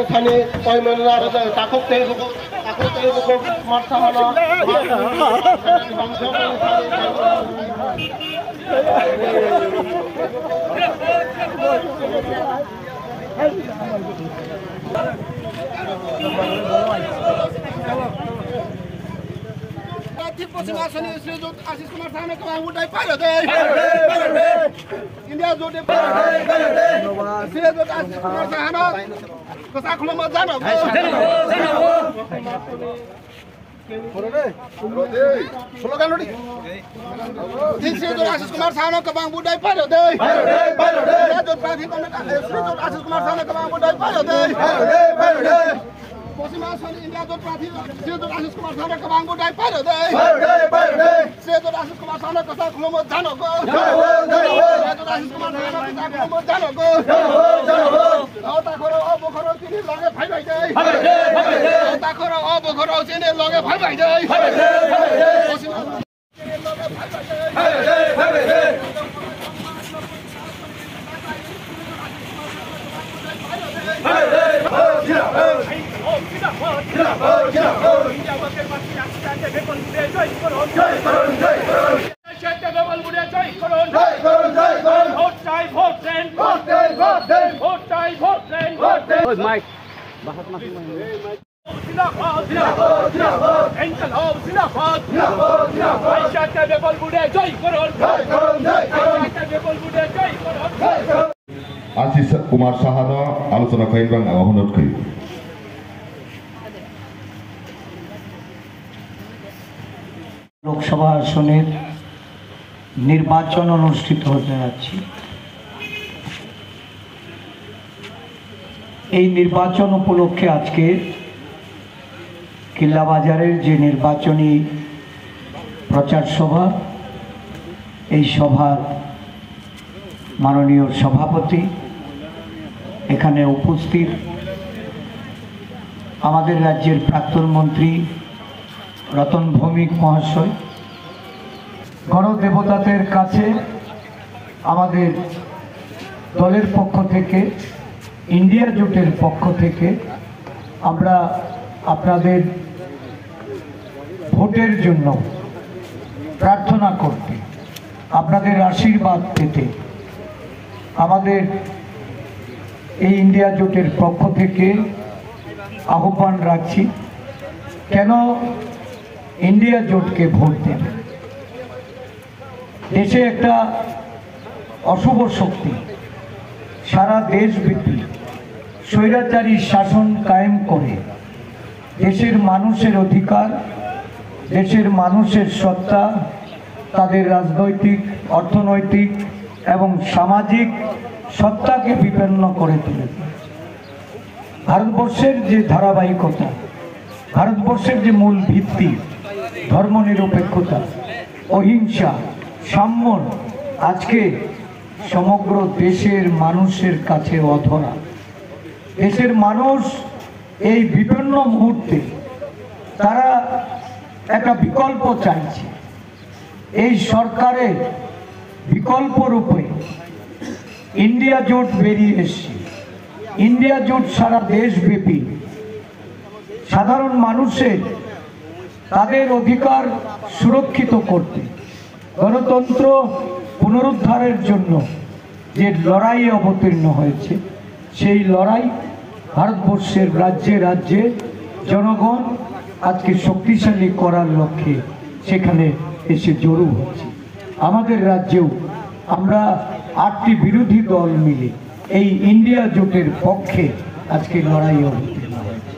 ওখানে পয়মানরা তাকক তেল মারতা হলো पश्चिम आसनी श्रीजुत आशीष कुमार साहने को उठाई पायो दे इंडिया जोटे श्रीजुत आशीष कुमार साहना कसा खुलो मत जानो स्लोगन नोडी श्रीजुत आशीष कुमार साहने को उठाई पायो दे श्रीजुत प्रार्थी श्रीजुत आशीष कुमार साहने को उठाई पायो दे पश्चिम आसनी इंडिया जोट प्रार्थी श्रीजुत आशीष कुमार साहने को उठाई पायो दे श्रीजुत आशीष कुमार साहने कसा खुलो मत जानो श्रीजुत आशीष कुमार साहने कसा खुलो मत जानो ताखरो अबखरो तिनी लगे भाइ भाइ दे ताखरो अबखरो तिनी लगे भाइ भाइ दे पश्चिम लगे भाइ भाइ दे आशीष कुमार साहानो आलोचना करें अनुरोध करी लोकसभा आसনের নির্বাচন অনুষ্ঠিত হতে যাচ্ছে। এই নির্বাচন উপলক্ষে আজকে কিল্লা বাজারের যে নির্বাচনী প্রচার সভা, এই সভার মাননীয় সভাপতি, এখানে উপস্থিত আমাদের রাজ্যের প্রাক্তন মন্ত্রী রতন ভৌমিক মহাশয়, গণদেবতাদের কাছে আমাদের দলের পক্ষ থেকে, ইন্ডিয়া জোটের পক্ষ থেকে আমরা আপনাদের ভোটের জন্য প্রার্থনা করতে, আপনাদের আশীর্বাদ পেতে আমাদের এই ইন্ডিয়া জোটের পক্ষ থেকে আহ্বান রাখছি। কেন ইন্ডিয়া জোটকে ভোট দেবে? দেশে একটা অশুভ শক্তি সারা দেশব্যাপী স্বৈরাচারী শাসন কায়েম করে দেশের মানুষের অধিকার, দেশের মানুষের সত্তা, তাদের রাজনৈতিক, অর্থনৈতিক এবং সামাজিক সত্তাকে বিপন্ন করে তুলেছে। ভারতবর্ষের যে ধারাবাহিকতা, ভারতবর্ষের যে মূল ভিত্তি, ধর্মনিরপেক্ষতা, অহিংসা, সাম্য, আজকে সমগ্র দেশের মানুষের কাছে অধরা। দেশের মানুষ এই বিপন্ন মুহূর্তে তারা একটা বিকল্প চাইছে। এই সরকারের বিকল্প রূপে ইন্ডিয়া জোট বেরিয়ে এসছে। ইন্ডিয়া জোট সারা দেশব্যাপী সাধারণ মানুষের তাদের অধিকার সুরক্ষিত করতে, গণতন্ত্র পুনরুদ্ধারের জন্য যে লড়াই অবতীর্ণ হয়েছে, সেই লড়াই ভারতবর্ষের রাজ্যে রাজ্যে জনগণ আজকে শক্তিশালী করার লক্ষ্যে সেখানে এসে জড়ো হচ্ছে। আমাদের রাজ্যেও আমরা 8টি বিরোধী দল মিলে এই ইন্ডিয়া জোটের পক্ষে আজকে লড়াই অবতীর্ণ হয়েছে।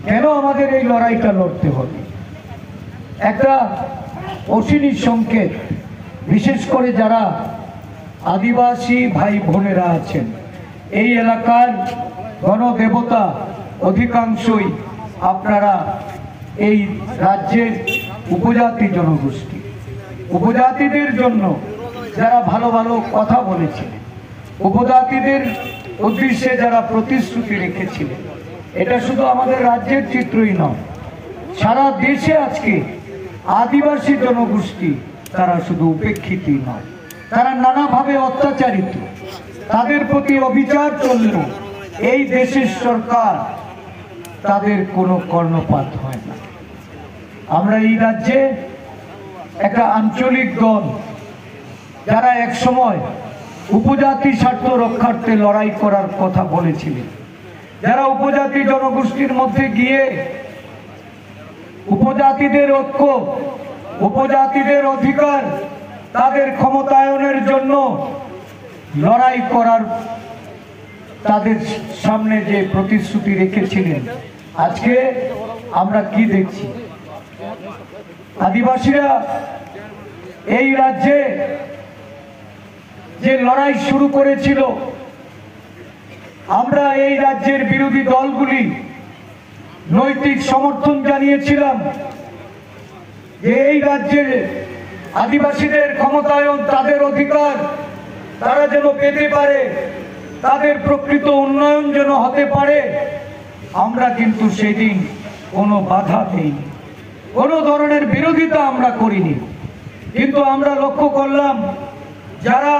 কেন আমাদের এই লড়াইটা লড়তে হবে? একটা অশনি সংকেত, বিশেষ করে যারা আদিবাসী ভাই বোনেরা আছেন, এই এলাকার গণদেবতা অধিকাংশই আপনারা এই রাজ্যের উপজাতি জনগোষ্ঠী। উপজাতিদের জন্য যারা ভালো ভালো কথা বলেছিলেন, উপজাতিদের উদ্দেশ্যে যারা প্রতিশ্রুতি রেখেছিলেন, এটা শুধু আমাদের রাজ্যের চিত্রই নয়, সারা দেশে আজকে আদিবাসী জনগোষ্ঠী তারা শুধু উপেক্ষিতই নয়, তারা নানাভাবে অত্যাচারিত। তাদের প্রতি অবিচার চললেও এই দেশের সরকার তাদের কোনো কর্ণপাত হয় না। আমরা এই রাজ্যে একটা আঞ্চলিক দল যারা এক সময় উপজাতি স্বার্থ রক্ষার্থে লড়াই করার কথা বলেছিলেন, যারা উপজাতি জনগোষ্ঠীর মধ্যে গিয়ে উপজাতিদের ঐক্য, উপজাতিদের অধিকার, তাদের ক্ষমতায়নের জন্য লড়াই করার তাদের সামনে যে প্রতিশ্রুতি রেখেছিলেন, আজকে আমরা কি দেখছি? আদিবাসীরা এই রাজ্যে যে লড়াই শুরু করেছিল, আমরা এই রাজ্যের বিরোধী দলগুলি নৈতিক সমর্থন জানিয়েছিলাম যে এই রাজ্যের আদিবাসীদের ক্ষমতায়ন, তাদের অধিকার তারা যেন পেতে পারে, তাদের প্রকৃত উন্নয়ন যেন হতে পারে। আমরা কিন্তু সেদিন কোনো বাধা দেইনি, কোনো ধরনের বিরোধিতা আমরা করিনি। কিন্তু আমরা লক্ষ্য করলাম যারা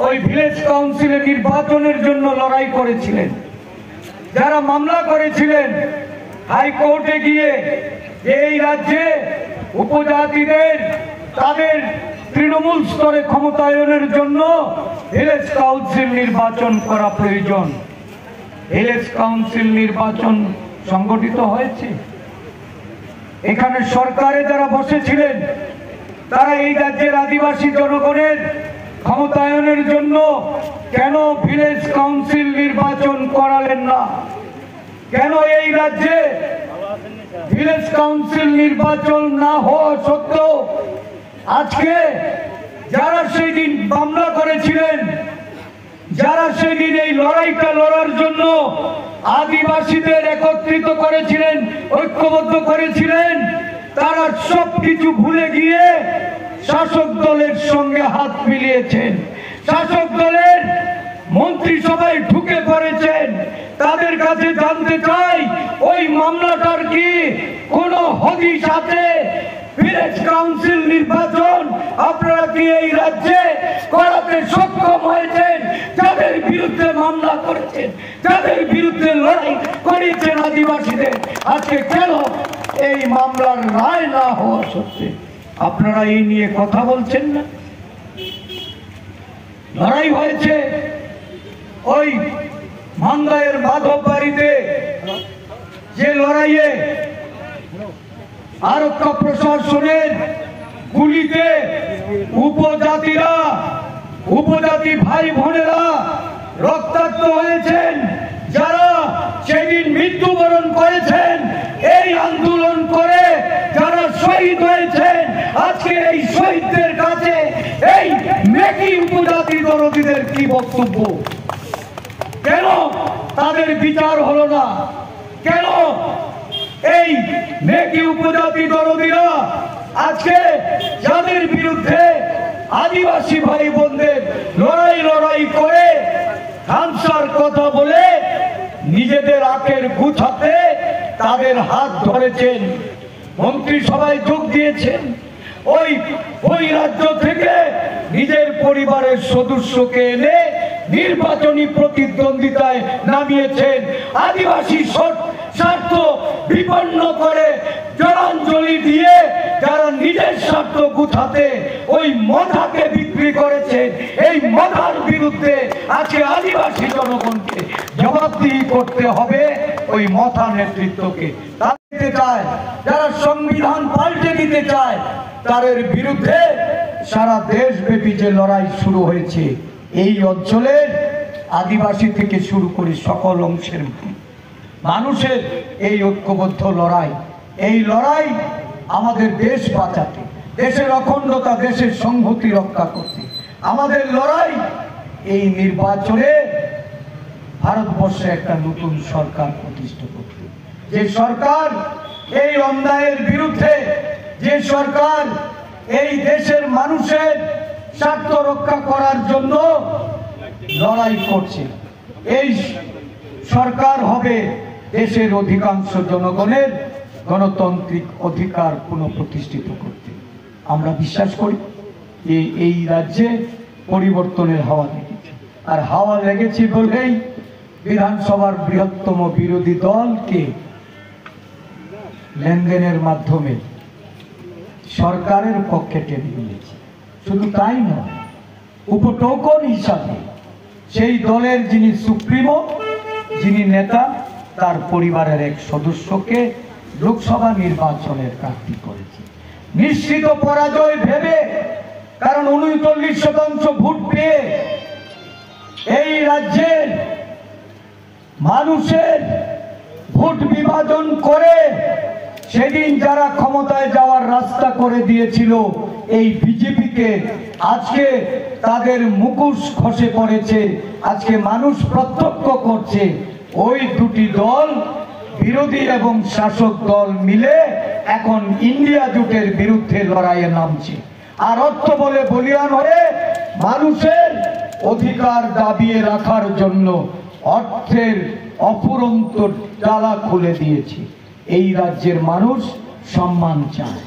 ওই ভিলেজ কাউন্সিলের নির্বাচনের জন্য লড়াই করেছিলেন, যারা মামলা করেছিলেন হাইকোর্টে গিয়ে এই রাজ্যে উপজাতিদের তাদের তৃণমূল স্তরে ক্ষমতায়নের জন্য ভিলেজ কাউন্সিল নির্বাচন করা প্রয়োজন, ভিলেজ কাউন্সিল নির্বাচন সংগঠিত হয়েছে। এখানে সরকারে যারা বসেছিলেন তারা এই রাজ্যের আদিবাসী জনগণের ক্ষমতায়নের জন্য কেন ভিলেজ কাউন্সিল নির্বাচন করালেন না? কেন এই রাজ্যে ভিলেজ কাউন্সিল নির্বাচন না হওয়া সত্ত্বেও আজকে যারা সেই দিন মামলা করেছিলেন, যারা সেদিন এই লড়াইটা লড়ার জন্য আদিবাসীদের একত্রিত করেছিলেন, ঐক্যবদ্ধ করেছিলেন, তারা সবকিছু ভুলে গিয়ে শাসক দলের সঙ্গে হাত মিলিয়েছেন, শাসক দলের মন্ত্রিসভায় ঢুকে পড়েছেন। তাদের কাছে জানতে চাই ওই মামলাটার কি কোনো হদিশ আছে? ভিলেজ কাউন্সিল নির্বাচন আপনারা কি এই রাজ্যে করাতে সক্ষম হয়েছেন? যাদের বিরুদ্ধে মামলা করেছেন, যাদের বিরুদ্ধে লড়াই করেছেন আদিবাসীদের, আজকে কেন এই মামলার রায় না হওয়া সত্ত্বে আপনারা এই নিয়ে কথা বলছেন না? লড়াই হয়েছে ওই মান্দায়ের মাধব বাড়িতে, যে লড়াইয়ে আরক্ষা প্রশাসনের গুলিতে উপজাতি ভাই বোনেরা রক্তাক্ত হয়েছেন, যারা সেদিন মৃত্যুবরণ করেছেন এই আন্দোলন করে, যারা শহীদ হয়েছেন, আজকে এই শহীদদের কাছে এই মেকি উপজাতি দরদীদের কি বক্তব্য? কেন তাদের বিচার হলো না? কেন এই মেকি উপজাতি দরদীরা আজকে যাদের বিরুদ্ধে আদিবাসী ভাই বোনদের লড়াই করে হামসার কথা বলে নিজেদের আখের গুছাতে তাদের হাত ধরেছেন, মন্ত্রিসভায় যোগ দিয়েছেন, ওই রাজ্য থেকে নিজের পরিবারের সদস্যকে এনে নির্বাচনী প্রতিদ্বন্দ্বিতায় নামিয়েছেন, আদিবাসী স্বার্থ বিপন্ন করে জলাঞ্জলি দিয়ে যারা নিজের স্বার্থ গুছাতে ওই মথাকে বিক্রি করেছেন। এই মথার বিরুদ্ধে আজকে আদিবাসী জনগণকে জবাবদিহি করতে হবে ওই মথা নেতৃত্বকে। চায় যারা সংবিধান পাল্টে দিতে চায়, তাদের বিরুদ্ধে সারা দেশব্যাপী যে লড়াই শুরু হয়েছে, এই অঞ্চলের আদিবাসী থেকে শুরু করে সকল অংশের মানুষের এই ঐক্যবদ্ধ লড়াই, এই লড়াই আমাদের দেশ বাঁচাতে, দেশের অখণ্ডতা, দেশের সংহতি রক্ষা করতে আমাদের লড়াই। এই নির্বাচনে ভারতবর্ষে একটা নতুন সরকার প্রতিষ্ঠা করতে, যে সরকার এই অন্যায়ের বিরুদ্ধে, যে সরকার এই দেশের মানুষের স্বার্থ রক্ষা করার জন্য লড়াই করছে, এই সরকার হবে দেশের অধিকাংশ জনগণের গণতান্ত্রিক অধিকার পুনঃপ্রতিষ্ঠিত করতে। আমরা বিশ্বাস করি যে এই রাজ্যে পরিবর্তনের হাওয়া দেখেছি। আর হাওয়া লেগেছে বলেই বিধানসভার বৃহত্তম বিরোধী দলকে লেনদেনের মাধ্যমে সরকারের পক্ষে টেনে নিয়েছে। শুধু তাই নয়, উপটোকন হিসাবে সেই দলের যিনি সুপ্রিমো, যিনি নেতা, তার পরিবারের এক সদস্যকে লোকসভা নির্বাচনের প্রার্থী করেছে নিশ্চিত পরাজয় ভেবে। কারণ 39% ভোট পেয়ে এই রাজ্যের মানুষের ভোট বিভাজন করে সেদিন যারা ক্ষমতায় যাওয়ার রাস্তা করে দিয়েছিল এই বিজেপিকে, আজকে তাদের মুখোশ খসে পড়েছে। আজকে মানুষ প্রত্যক্ষ করছে ওই দুটি দল, বিরোধী এবং শাসক দল মিলে এখন ইন্ডিয়া জোটের বিরুদ্ধে লড়াইয়ে নামছে। আর অর্থ বলে বলিয়ান হয়ে মানুষের অধিকার দাবিয়ে রাখার জন্য অর্থের অফুরন্ত ডালা খুলে দিয়েছে। এই রাজ্যের মানুষ সম্মান চায়,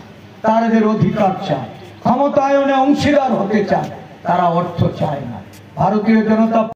তাদের অধিকার চায়, ক্ষমতায়নে অংশীদার হতে চায়, তারা অর্থ চায় না। ভারতীয় জনতা